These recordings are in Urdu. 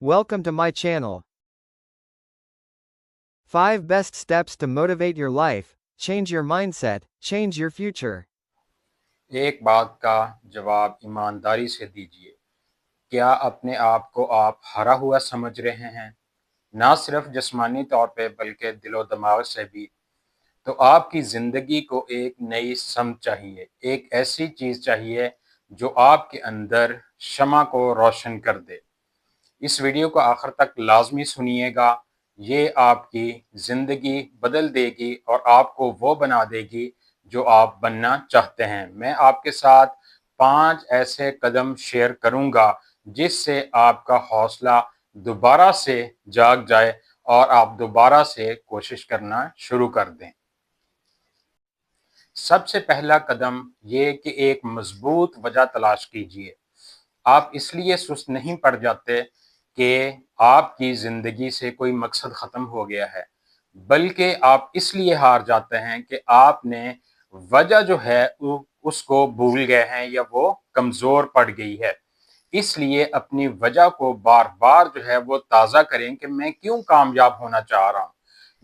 Welcome to my channel. 5 best steps to motivate your life, change your mindset, change your future. ایک بات کا جواب ایمانداری سے دیجیے، کیا اپنے آپ کو آپ ہرا ہوا سمجھ رہے ہیں؟ نہ صرف جسمانی طور پہ بلکہ دل و دماغ سے بھی۔ تو آپ کی زندگی کو ایک نئی سمت چاہیے، ایک ایسی چیز چاہیے جو آپ کے اندر شمع کو روشن کر دے۔ اس ویڈیو کو آخر تک لازمی سنیے گا، یہ آپ کی زندگی بدل دے گی اور آپ کو وہ بنا دے گی جو آپ بننا چاہتے ہیں۔ میں آپ کے ساتھ 5 ایسے قدم شیئر کروں گا جس سے آپ کا حوصلہ دوبارہ سے جاگ جائے اور آپ دوبارہ سے کوشش کرنا شروع کر دیں۔ سب سے پہلا قدم یہ کہ ایک مضبوط وجہ تلاش کیجیے۔ آپ اس لیے سست نہیں پڑ جاتے کہ آپ کی زندگی سے کوئی مقصد ختم ہو گیا ہے، بلکہ آپ اس لیے ہار جاتے ہیں کہ آپ نے وجہ جو ہے اس کو بھول گئے ہیں یا وہ کمزور پڑ گئی ہے۔ اس لیے اپنی وجہ کو بار بار جو ہے وہ تازہ کریں کہ میں کیوں کامیاب ہونا چاہ رہا ہوں،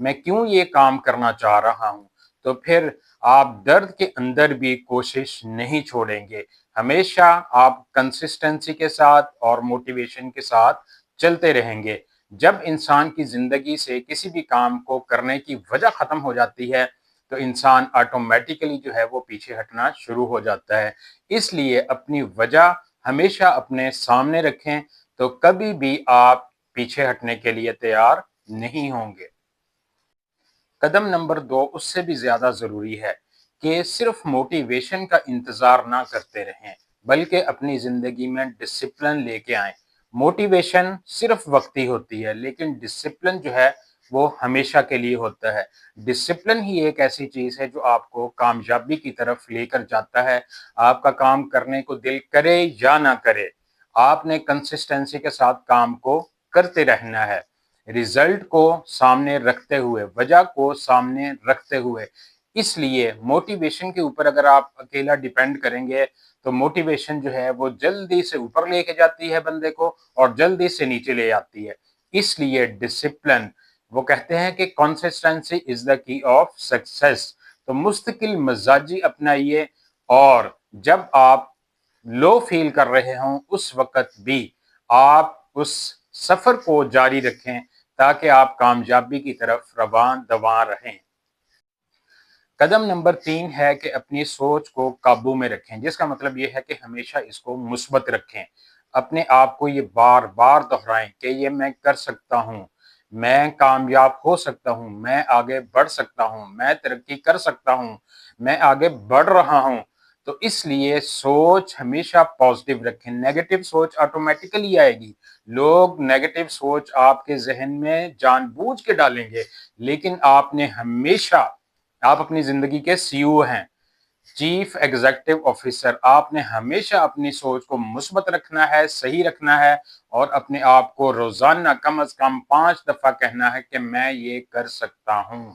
میں کیوں یہ کام کرنا چاہ رہا ہوں۔ تو پھر آپ درد کے اندر بھی کوشش نہیں چھوڑیں گے، ہمیشہ آپ کنسسٹنسی کے ساتھ اور موٹیویشن کے ساتھ چلتے رہیں گے۔ جب انسان کی زندگی سے کسی بھی کام کو کرنے کی وجہ ختم ہو جاتی ہے تو انسان آٹومیٹیکلی جو ہے وہ پیچھے ہٹنا شروع ہو جاتا ہے۔ اس لیے اپنی وجہ ہمیشہ اپنے سامنے رکھیں تو کبھی بھی آپ پیچھے ہٹنے کے لیے تیار نہیں ہوں گے۔ قدم نمبر 2 اس سے بھی زیادہ ضروری ہے کہ صرف موٹیویشن کا انتظار نہ کرتے رہیں بلکہ اپنی زندگی میں ڈسپلن لے کے آئیں۔ موٹیویشن صرف وقتی ہوتی ہے لیکن ڈسپلن جو ہے وہ ہمیشہ کے لیے ہوتا ہے۔ ڈسپلن ہی ایک ایسی چیز ہے جو آپ کو کامیابی کی طرف لے کر جاتا ہے۔ آپ کا کام کرنے کو دل کرے یا نہ کرے، آپ نے کنسسٹنسی کے ساتھ کام کو کرتے رہنا ہے، ریزلٹ کو سامنے رکھتے ہوئے، وجہ کو سامنے رکھتے ہوئے۔ اس لیے موٹیویشن کے اوپر اگر آپ اکیلا ڈیپینڈ کریں گے تو موٹیویشن جو ہے وہ جلدی سے اوپر لے کے جاتی ہے بندے کو اور جلدی سے نیچے لے آتی ہے۔ اس لیے ڈسپلن، وہ کہتے ہیں کہ کنسسٹنسی از دا کی آف سکسیس۔ تو مستقل مزاجی اپنائیے اور جب آپ لو فیل کر رہے ہوں اس وقت بھی آپ اس سفر کو جاری رکھیں تاکہ آپ کامیابی کی طرف رواں دواں رہیں۔ قدم نمبر 3 ہے کہ اپنی سوچ کو قابو میں رکھیں، جس کا مطلب یہ ہے کہ ہمیشہ اس کو مثبت رکھیں۔ اپنے آپ کو یہ بار بار دہرائیں کہ یہ میں کر سکتا ہوں، میں کامیاب ہو سکتا ہوں، میں آگے بڑھ سکتا ہوں، میں ترقی کر سکتا ہوں، میں آگے بڑھ رہا ہوں۔ تو اس لیے سوچ ہمیشہ پازیٹیو رکھیں، نیگیٹو سوچ آٹومیٹیکلی آئے گی۔ لوگ نیگیٹو سوچ آپ کے ذہن میں جان بوجھ کے ڈالیں گے، لیکن آپ نے ہمیشہ، آپ اپنی زندگی کے سی او ہیں، چیف ایگزیکٹو آفیسر، آپ نے ہمیشہ اپنی سوچ کو مثبت رکھنا ہے، صحیح رکھنا ہے اور اپنے آپ کو روزانہ کم از کم 5 دفعہ کہنا ہے کہ میں یہ کر سکتا ہوں۔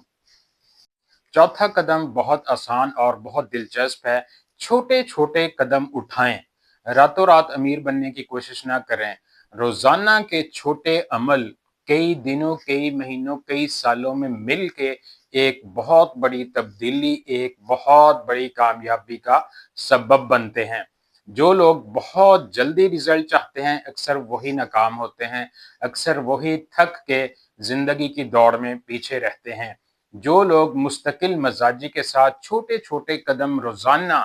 چوتھا قدم بہت آسان اور بہت دلچسپ ہے، چھوٹے چھوٹے قدم اٹھائیں۔ راتوں رات امیر بننے کی کوشش نہ کریں، روزانہ کے چھوٹے عمل کئی دنوں، کئی مہینوں، کئی سالوں میں مل کے ایک بہت بڑی تبدیلی، ایک بہت بڑی کامیابی کا سبب بنتے ہیں۔ جو لوگ بہت جلدی رزلٹ چاہتے ہیں اکثر وہی ناکام ہوتے ہیں، اکثر وہی تھک کے زندگی کی دوڑ میں پیچھے رہتے ہیں۔ جو لوگ مستقل مزاجی کے ساتھ چھوٹے چھوٹے قدم روزانہ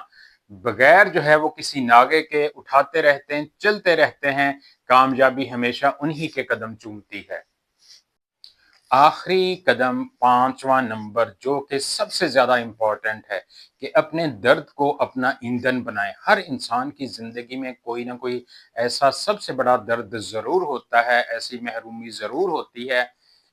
بغیر جو ہے وہ کسی ناغے کے اٹھاتے رہتے ہیں، چلتے رہتے ہیں، کامیابی ہمیشہ انہی کے قدم چومتی ہے۔ آخری قدم 5واں نمبر جو کہ سب سے زیادہ امپورٹنٹ ہے کہ اپنے درد کو اپنا ایندھن بنائیں۔ ہر انسان کی زندگی میں کوئی نہ کوئی ایسا سب سے بڑا درد ضرور ہوتا ہے، ایسی محرومی ضرور ہوتی ہے،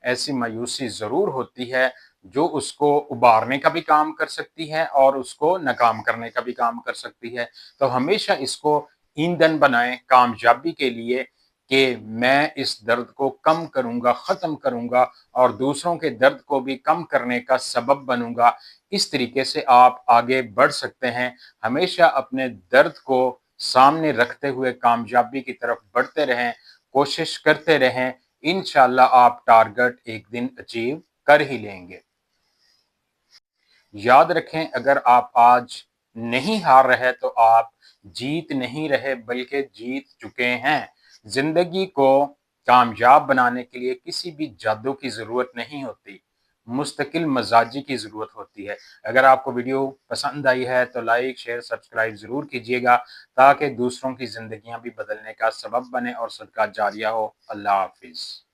ایسی مایوسی ضرور ہوتی ہے جو اس کو ابھارنے کا بھی کام کر سکتی ہے اور اس کو ناکام کرنے کا بھی کام کر سکتی ہے۔ تو ہمیشہ اس کو ایندھن بنائیں کامیابی کے لیے کہ میں اس درد کو کم کروں گا، ختم کروں گا اور دوسروں کے درد کو بھی کم کرنے کا سبب بنوں گا۔ اس طریقے سے آپ آگے بڑھ سکتے ہیں۔ ہمیشہ اپنے درد کو سامنے رکھتے ہوئے کامیابی کی طرف بڑھتے رہیں۔ کوشش کرتے رہیں، انشاءاللہ آپ ٹارگٹ ایک دن اچیو کر ہی لیں گے۔ یاد رکھیں، اگر آپ آج نہیں ہار رہے تو آپ جیت نہیں رہے بلکہ جیت چکے ہیں۔ زندگی کو کامیاب بنانے کے لیے کسی بھی جادو کی ضرورت نہیں ہوتی، مستقل مزاجی کی ضرورت ہوتی ہے۔ اگر آپ کو ویڈیو پسند آئی ہے تو لائک، شیئر، سبسکرائب ضرور کیجیے گا تاکہ دوسروں کی زندگیاں بھی بدلنے کا سبب بنے اور صدقہ جاریہ ہو۔ اللہ حافظ۔